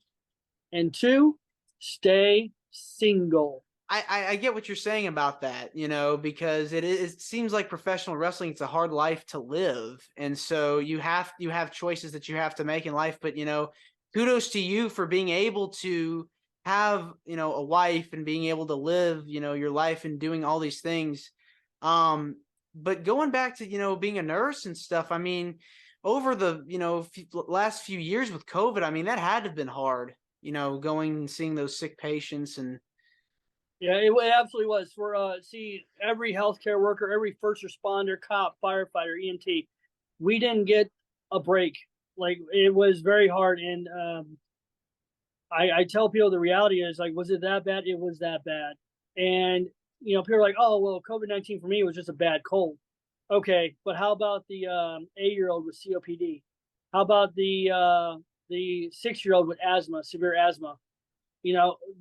and two, stay single. I get what you're saying about that, because it seems like professional wrestling, it's a hard life to live. And so you have choices that you have to make in life. But, kudos to you for being able to have, a wife and being able to live, your life and doing all these things. But going back to, being a nurse and stuff, I mean, over the, last few years with COVID, I mean, that had to have been hard, going and seeing those sick patients and. Yeah, it absolutely was. For every healthcare worker, every first responder, cop, firefighter, EMT, we didn't get a break. Like, it was very hard. And I tell people the reality is, like, was it that bad? It was that bad. And, people are like, oh, well, COVID-19 for me was just a bad cold. Okay, but how about the 8-year-old with COPD? How about the 6-year-old with asthma, severe asthma?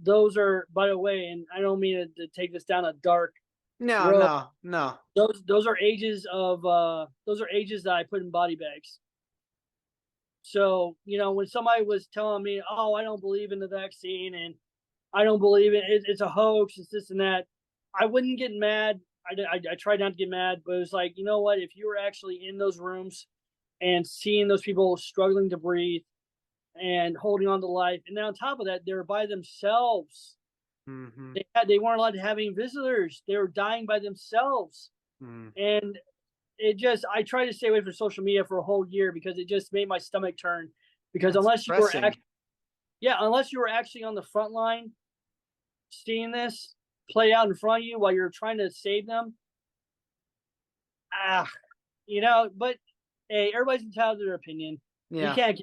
Those are, by the way, and I don't mean to take this down a dark road. No. Those are ages that I put in body bags. So, when somebody was telling me, oh, I don't believe in the vaccine and I don't believe it's a hoax, it's this and that, I wouldn't get mad. I tried not to get mad, but it was like, you know what? If you were actually in those rooms and seeing those people struggling to breathe and holding on to life. And then on top of that, they were by themselves. Mm-hmm. They weren't allowed to have any visitors. They were dying by themselves. And I tried to stay away from social media for a whole year because it just made my stomach turn. Because unless you were actually on the front line seeing this play out in front of you while you're trying to save them, but hey, everybody's entitled to their opinion. Yeah. You can't.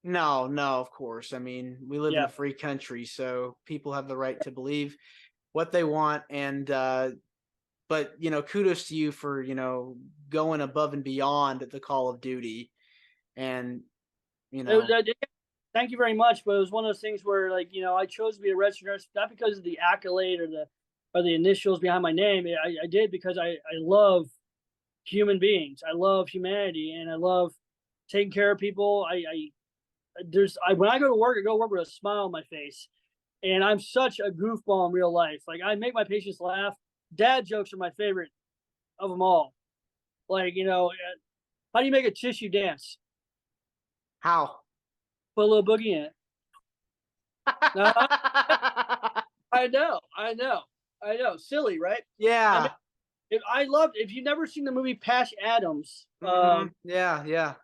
No, of course. I mean, we live in a free country, so people have the right to believe what they want. And, but, kudos to you for, going above and beyond the call of duty. And, Thank you very much. But it was one of those things where, I chose to be a registered nurse, not because of the accolade or the initials behind my name. I did because I love human beings. I love humanity, and I love taking care of people. When I go to work with a smile on my face, and I'm such a goofball in real life. Like, I make my patients laugh. Dad jokes are my favorite of them all. Like, how do you make a tissue dance? How? Put a little boogie in it. No, I know. Silly, right? Yeah. If you've never seen the movie Patch Adams, yeah.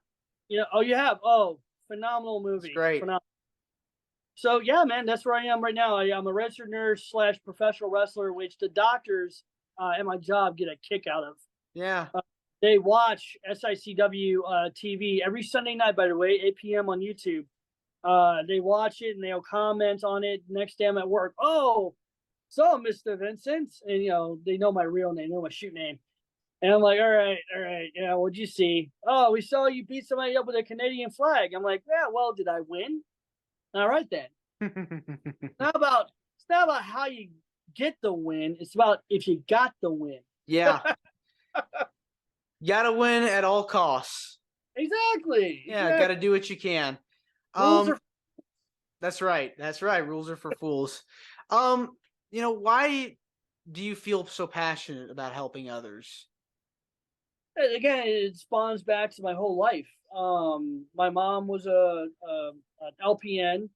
You have. Oh, phenomenal movie. It's great. Phenomenal. So yeah, man, that's where I am right now. I'm a registered nurse / professional wrestler, which the doctors at my job get a kick out of. Yeah. They watch SICW TV every Sunday night, by the way, 8 p.m. on YouTube. They watch it and they'll comment on it. Next day I'm at work. Oh, so Mr. Vincent, and they know my real name, know my shoot name. And I'm like, all right, what'd you see? Oh, we saw you beat somebody up with a Canadian flag. I'm like, yeah, well, did I win? All right then. It's not about how you get the win. It's about if you got the win. Yeah. Gotta win at all costs. Exactly. Yeah, gotta do what you can. That's right. Rules are for fools. Why do you feel so passionate about helping others? Again, it spawns back to my whole life. My mom was an LPN.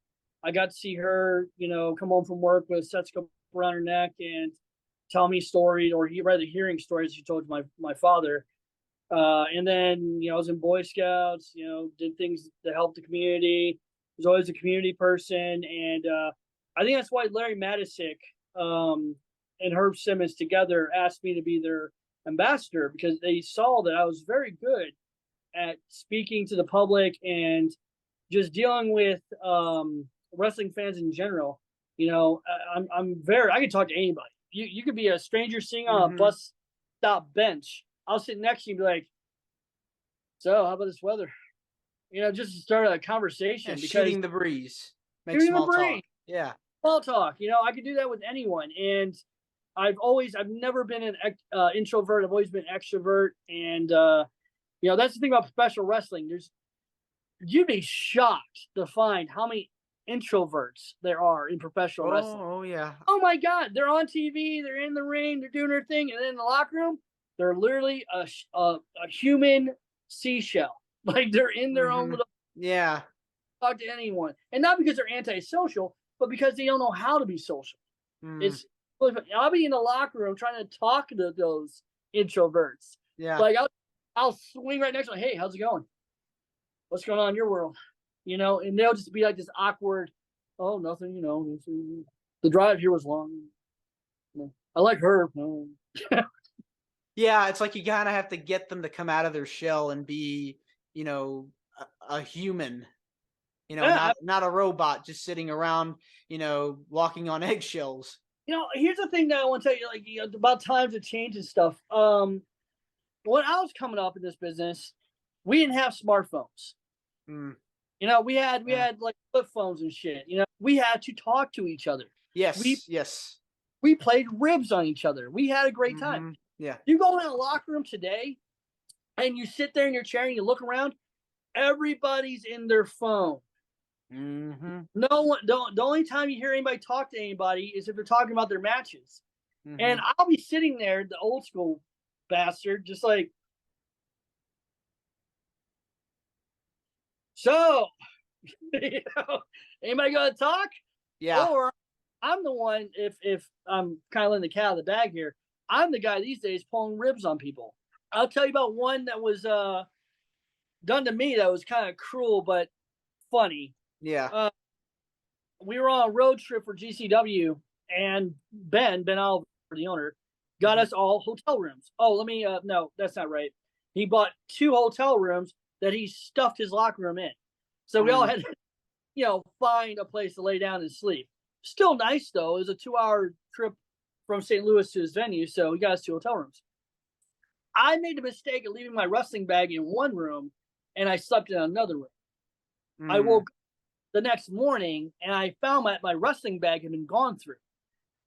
I got to see her, come home from work with a stethoscope around her neck and tell me stories, or rather hearing stories she told my father. And then, I was in Boy Scouts, did things to help the community. Was always a community person. And I think that's why Larry Matisick and Herb Simmons together asked me to be their ambassador, because they saw that I was very good at speaking to the public and just dealing with wrestling fans in general. I can talk to anybody. You could be a stranger sitting on a bus stop bench. I'll sit next to you and be like, so how about this weather? Just to start a conversation. Yeah, shooting the breeze. Make small talk. Yeah. Small talk. I could do that with anyone. And I've never been an introvert. I've always been extrovert. And, that's the thing about professional wrestling. You'd be shocked to find how many introverts there are in professional wrestling. Oh, yeah. Oh my God. They're on TV. They're in the ring. They're doing their thing. And then in the locker room, they're literally a human seashell. Like, they're in their own little. Yeah. Talk to anyone. And not because they're antisocial, but because they don't know how to be social. I'll be in the locker room trying to talk to those introverts. Yeah. Like, I'll swing right next to them. Hey, how's it going? What's going on in your world? And they'll just be like this awkward, oh, nothing, the drive here was long. I like her. Yeah, it's like you kind of have to get them to come out of their shell and be, a human, not a robot just sitting around, walking on eggshells. Here's the thing that I want to tell you, about times of change and stuff. When I was coming up in this business, we didn't have smartphones. We had like flip phones and shit. We had to talk to each other. Yes. We played ribs on each other. We had a great time. Yeah. You go in a locker room today and you sit there in your chair and you look around, everybody's in their phone. No one. The only time you hear anybody talk to anybody is if they're talking about their matches. And I'll be sitting there, the old school bastard, just like, So, anybody gonna talk? Yeah. Or I'm the one, if I'm kind of letting the cat out of the bag here, I'm the guy these days pulling ribs on people. I'll tell you about one that was done to me that was kind of cruel but funny. Yeah. We were on a road trip for GCW, and Ben Oliver, the owner, got us all hotel rooms. Oh, let me no, that's not right. He bought 2 hotel rooms that he stuffed his locker room in. So we all had to, find a place to lay down and sleep. Still nice though. It was a 2-hour trip from St. Louis to his venue, so he got us 2 hotel rooms. I made the mistake of leaving my wrestling bag in one room, and I slept in another room. I woke the next morning, and I found my wrestling bag had been gone through,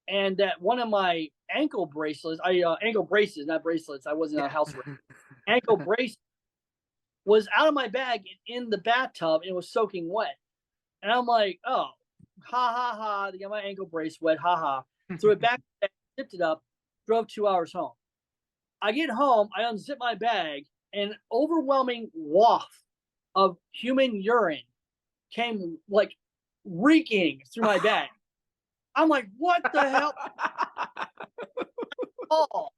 and that one of my ankle bracelets, ankle braces, not bracelets. I wasn't on house arrest. Ankle brace was out of my bag in the bathtub, and it was soaking wet. And I'm like, oh, ha ha ha! They got my ankle brace wet, ha ha. Threw it back, zipped it up, drove 2 hours home. I get home, I unzip my bag, and an overwhelming waft of human urine came like reeking through my bag. I'm like, what the hell? Paul,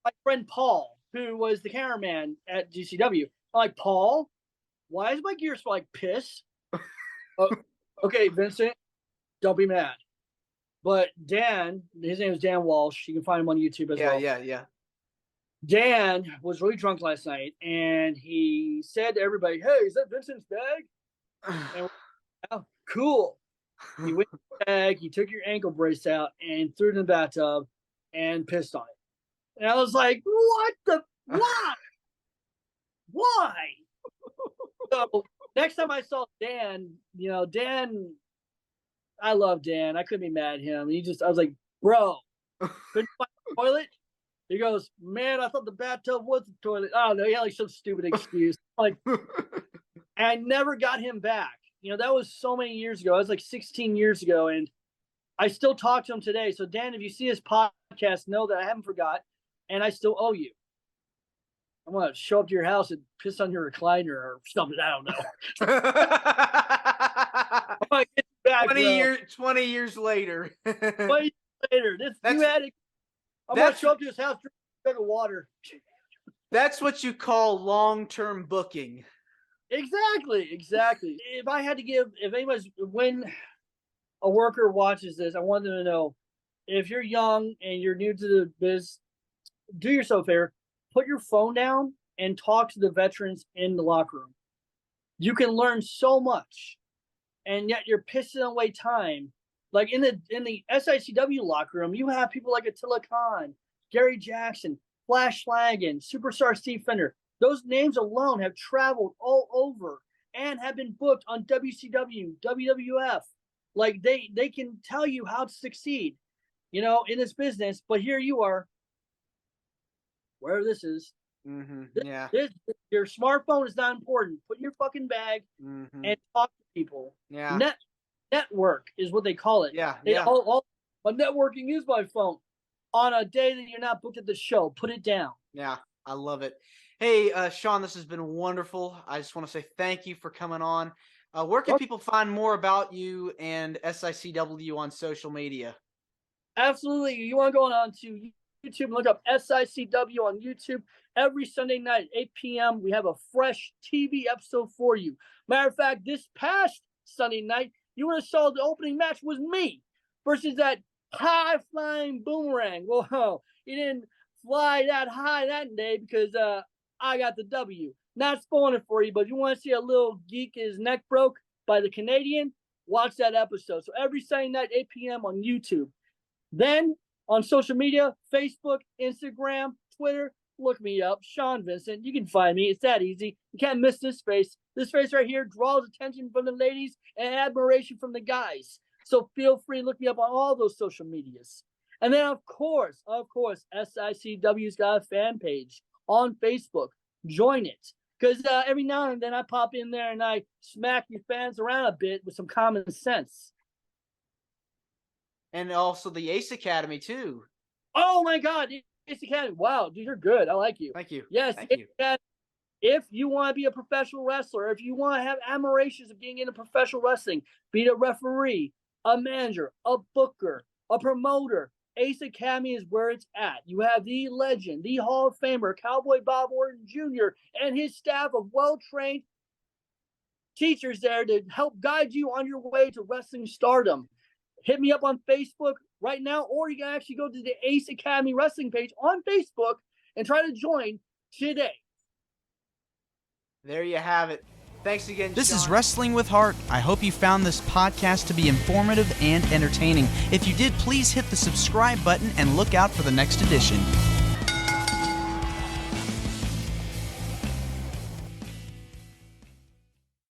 my friend Paul, who was the cameraman at GCW. I'm like, Paul, why is my gear smell like piss? Okay, Vincent, don't be mad. But Dan, his name is Dan Walsh. You can find him on YouTube as well. Yeah. Dan was really drunk last night, and he said to everybody, hey, is that Vincent's bag? And oh, cool. He went to the bag, he took your ankle brace out and threw it in the bathtub and pissed on it. And I was like, why? Why? So next time I saw Dan, Dan, I love Dan. I couldn't be mad at him. I was like, bro, couldn't you find the toilet? He goes, man, I thought the bathtub was the toilet. I don't know. He had like some stupid excuse. Like, and I never got him back. That was so many years ago. That was like 16 years ago. And I still talk to him today. So Dan, if you see his podcast, know that I haven't forgot and I still owe you. I'm going to show up to your house and piss on your recliner or something. I don't know. I'm gonna get you back, 20 years later. 20 years later. I'm going to show up to his house, drink a jug of water. That's what you call long-term booking. Exactly. If I had to when a worker watches this, I want them to know, if you're young and you're new to the biz, do yourself a favor, put your phone down and talk to the veterans in the locker room. You can learn so much, and yet you're pissing away time. Like in the SICW locker room, you have people like Attila Khan, Gary Jackson, Flash Flanagan, Superstar Steve Fender. Those names alone have traveled all over and have been booked on WCW, WWF. Like they can tell you how to succeed, in this business. But here you are, wherever this is. Yeah. Your smartphone is not important. Put in your fucking bag and talk to people. Yeah. Network is what they call it. Yeah. My networking is my phone. On a day that you're not booked at the show, put it down. Yeah, I love it. Hey, Sean, this has been wonderful. I just want to say thank you for coming on. Where can people find more about you and SICW on social media? Absolutely. You want to go on to YouTube and look up SICW on YouTube. Every Sunday night, 8 p.m., we have a fresh TV episode for you. Matter of fact, this past Sunday night, you would have saw the opening match was me versus that high-flying Boomerang. Whoa, he didn't fly that high that day because I got the W. Not spoiling it for you, but if you want to see a little geek his neck broke by the Canadian, watch that episode. So every Sunday night, 8 p.m. on YouTube. Then on social media, Facebook, Instagram, Twitter, look me up, Sean Vincent. You can find me. It's that easy. You can't miss this face. This face right here draws attention from the ladies and admiration from the guys. So feel free to look me up on all those social medias. And then, of course, SICW's got a fan page on Facebook. Join it. Because every now and then I pop in there and I smack you fans around a bit with some common sense. And also the Ace Academy, too. Oh, my God. Ace Academy. Wow, dude, you're good. I like you. Thank you. Yes, Thank you. If you want to be a professional wrestler, if you want to have admirations of getting into professional wrestling, be it a referee, a manager, a booker, a promoter, Ace Academy is where it's at. You have the legend, the Hall of Famer, Cowboy Bob Orton Jr., and his staff of well-trained teachers there to help guide you on your way to wrestling stardom. Hit me up on Facebook right now, or you can actually go to the Ace Academy Wrestling page on Facebook and try to join today. There you have it. Thanks again, This Sean. is Wrestling with Heart. I hope you found this podcast to be informative and entertaining. If you did, please hit the subscribe button and look out for the next edition.